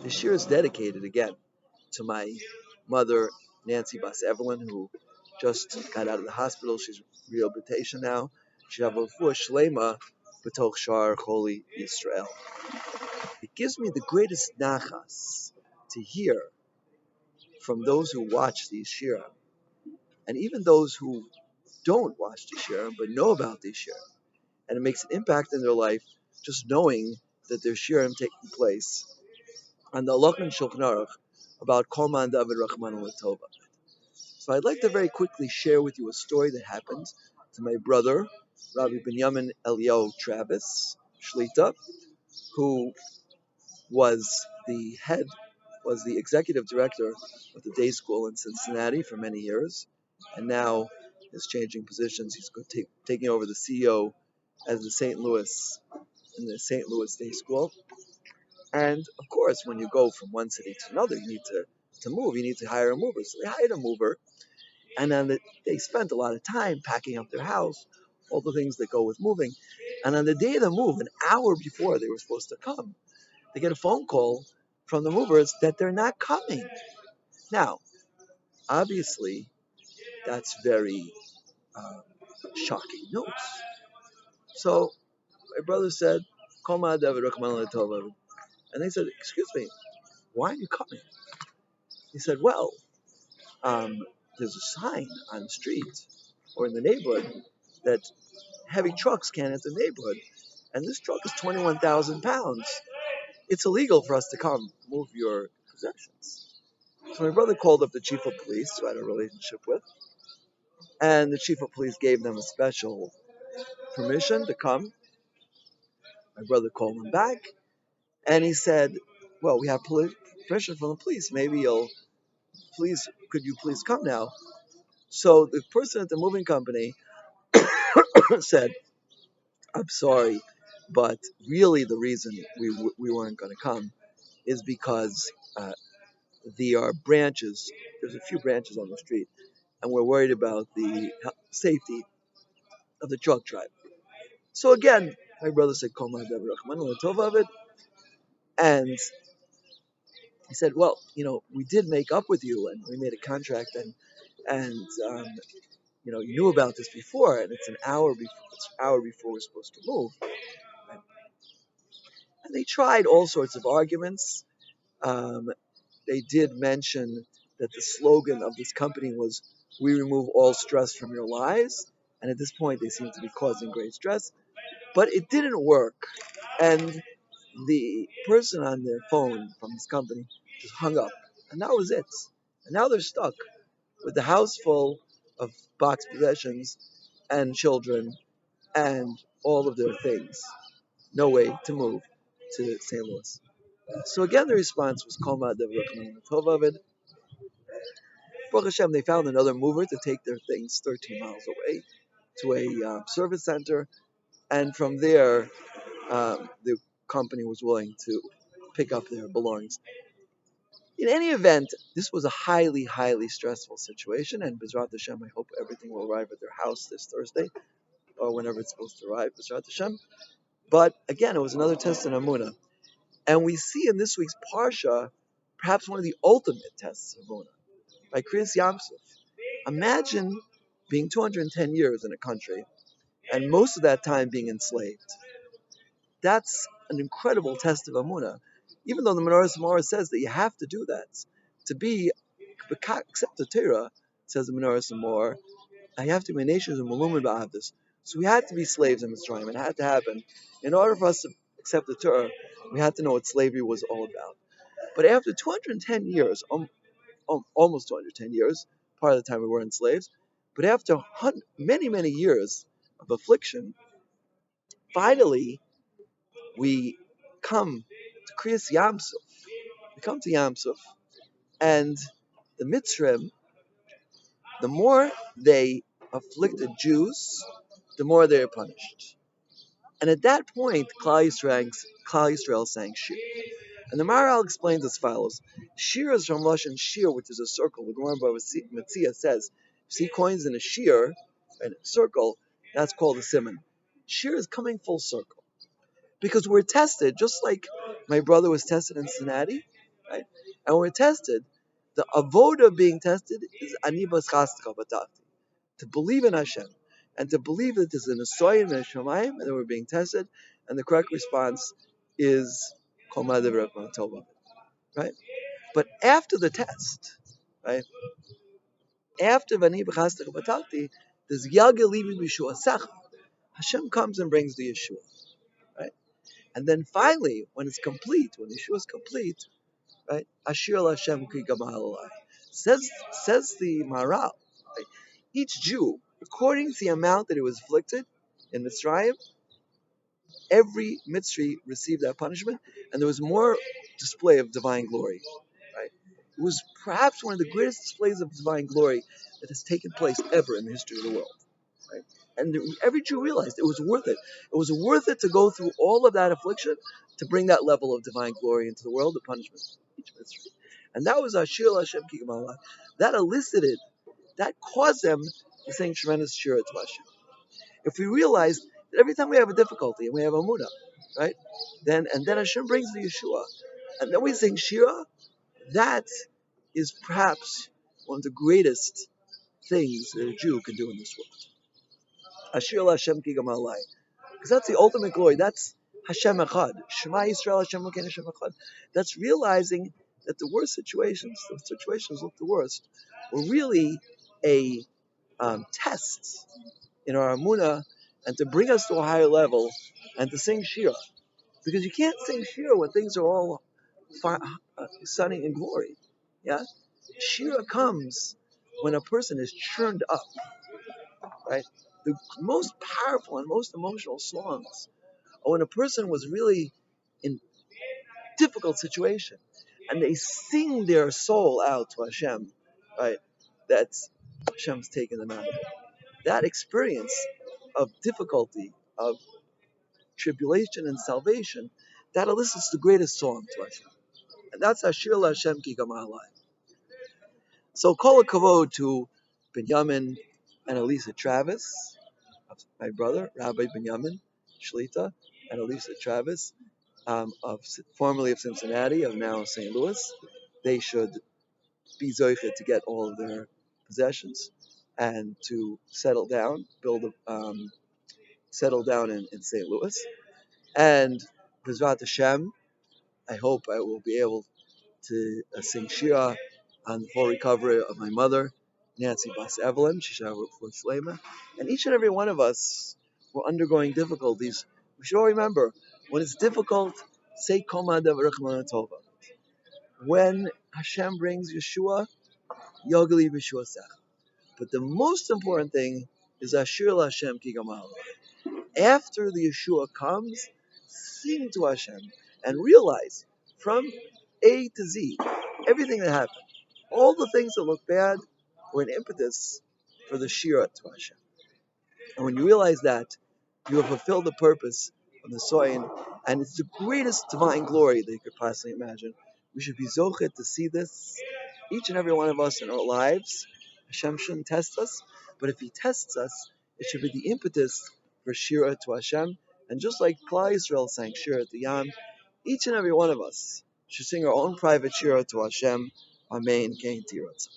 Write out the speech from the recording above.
This year is dedicated again to my mother, Nancy Bas Evelyn, who just got out of the hospital. She's in rehabilitation now. She have a refuah shlema b'toch shar Holy Israel. It gives me the greatest nachas to hear from those who watch these shira, and even those who don't watch the shira but know about these shira, and it makes an impact in their life just knowing that there's shirim taking place on the Alach and Shulchan Aruch about Kol Man David Rachman Latova. So I'd like to very quickly share with you a story that happened to my brother, Rabbi Binyamin Eliyahu Travis Shlita, who was the head, was the executive director of the day school in Cincinnati for many years, and now is changing positions. He's taking over the CEO as the St. Louis in the St. Louis Day School. And of course, when you go from one city to another, you need to move. You need to hire a mover. So they hired a mover, and then they spent a lot of time packing up their house, all the things that go with moving. And on the day of the move, an hour before they were supposed to come, they get a phone call from the movers that they're not coming. Now, obviously, that's very shocking news. So my brother said, "Koma David Rachman Latova," and they said, "Excuse me, why aren't you coming?" He said, "Well, there's a sign on the street or in the neighborhood that heavy trucks can't enter the neighborhood, and this truck is 21,000 pounds. It's illegal for us to come move your possessions." So my brother called up the chief of police, who I had a relationship with, and the chief of police gave them a special permission to come. My brother called him back, and he said, "Well, we have permission from the police. Maybe could you please come now?" So the person at the moving company said, "I'm sorry, but really the reason we weren't going to come is because there are branches. There's a few branches on the street, and we're worried about the safety of the truck driver." So again, my brother said, "Kol Ma'adev Rachman L'Tov of it," and he said, "Well, we did make up with you, and we made a contract, and you knew about this before, and it's an hour before we're supposed to move." And they tried all sorts of arguments. Um, they did mention that the slogan of this company was, "We remove all stress from your lives." And at this point, they seem to be causing great stress. But it didn't work. And the person on the phone from this company just hung up. And that was it. And now they're stuck with the house full of box possessions and children and all of their things. No way to move to St. Louis. So again, the response was Kol Ma'adev Rachman L'Tov Avid. Baruch Hashem, they found another mover to take their things 13 miles away to a service center, and from there, the company was willing to pick up their belongings. In any event, this was a highly, highly stressful situation, and B'ezrat Hashem, I hope everything will arrive at their house this Thursday, or whenever it's supposed to arrive, B'ezrat Hashem. But again, it was another test in Amunah. And we see in this week's Parsha, perhaps one of the ultimate tests of Amunah, by Kriyas Yamsuf. Imagine being 210 years in a country, and most of that time being enslaved. That's an incredible test of Amunah. Even though the Menorah Samara says that you have to do that. To be, accept the Torah, says the Menorah Samara, I have to be a nation of Malumin Ba'avdis. So we had to be slaves in Mitzrayim. It had to happen. In order for us to accept the Torah, we had to know what slavery was all about. But after 210 years, almost 210 years, part of the time we weren't slaves, but after many, many years of affliction, finally we come to Kriyas Yamsuf. We come to Yamsuf, and the Mitzrim, the more they afflicted Jews, the more they are punished. And at that point, Klal Yisrael sang Shir. And the Maharal explains as follows. Shir is from Lashon Shir, which is a circle. The Gemara Bava Metzia says, see coins in a shir, in a circle, that's called a simon. Shir is coming full circle. Because we're tested, just like my brother was tested in Cincinnati, right? And we're tested. The avoda being tested is anibas chastika batachti, to believe in Hashem and to believe that there's an asoy and a shamayim and that we're being tested, and the correct response is kol ma'adev tova, right? But after the test, right? After vani b'chastika batalti, there's yagelivi b'shua sech. Hashem comes and brings the Yeshua, right? And then finally, when it's complete, when Yeshua is complete, right? Ashir Hashem ki gamal alai. Says the Maharal, right? Each Jew, according to the amount that it was afflicted in Mitzrayim, every Mitzri received that punishment, and there was more display of divine glory. Right? It was perhaps one of the greatest displays of divine glory that has taken place ever in the history of the world. Right? And every Jew realized it was worth it. It was worth it to go through all of that affliction to bring that level of divine glory into the world, the punishment of each Mitzri. And that was Ashir Hashem Ki Gamal. That elicited, that caused them to sing tremendous shira to Hashem. If we realize that every time we have a difficulty and we have a Amunah, right, then Hashem brings the Yeshua, and then we sing shira, that is perhaps one of the greatest things that a Jew can do in this world. Ashir Hashem Ki Gamalai. Because that's the ultimate glory. That's Hashem Echad. Shema Yisrael Hashem Elokeinu Hashem Echad. That's realizing that the worst situations, the situations look the worst, were really a test in our Amunah, and to bring us to a higher level and to sing Shira. Because you can't sing Shira when things are all sunny and glory. Yeah? Shira comes when a person is churned up. Right? The most powerful and most emotional songs are when a person was really in difficult situation and they sing their soul out to Hashem, right? That's Hashem's taken them out of it. That experience of difficulty, of tribulation and salvation, that elicits the greatest song to Hashem. And that's Ashir Hashem Ki Gamalai. So call kavod to Binyamin and Elisa Travis, my brother, Rabbi Binyamin Shlita, and Elisa Travis, formerly of Cincinnati, of now St. Louis. They should be zoichet to get all of their possessions and to settle down, settle down in St. Louis. And B'ezrat Hashem, I hope I will be able to sing Shira on the full recovery of my mother, Nancy Bas Evelyn. She should have a Shlema. And each and every one of us who are undergoing difficulties, we should all remember, when it's difficult, say Kol Ma'adev Rachmana Tova. When Hashem brings Yeshua, Yogali B'Shua Sech. But the most important thing is Ashir Hashem Ki Gamal. After the Yeshua comes, sing to Hashem and realize from A to Z, everything that happened, all the things that look bad were an impetus for the Shira to Hashem. And when you realize that, you have fulfilled the purpose of the Soyin, and it's the greatest divine glory that you could possibly imagine. We should be zochet to see this, each and every one of us in our lives. Hashem shouldn't test us, but if He tests us, it should be the impetus for Shira to Hashem. And just like Klal Yisrael sang Shira to Yam, each and every one of us should sing our own private Shira to Hashem. Amen. Kein Tirotz.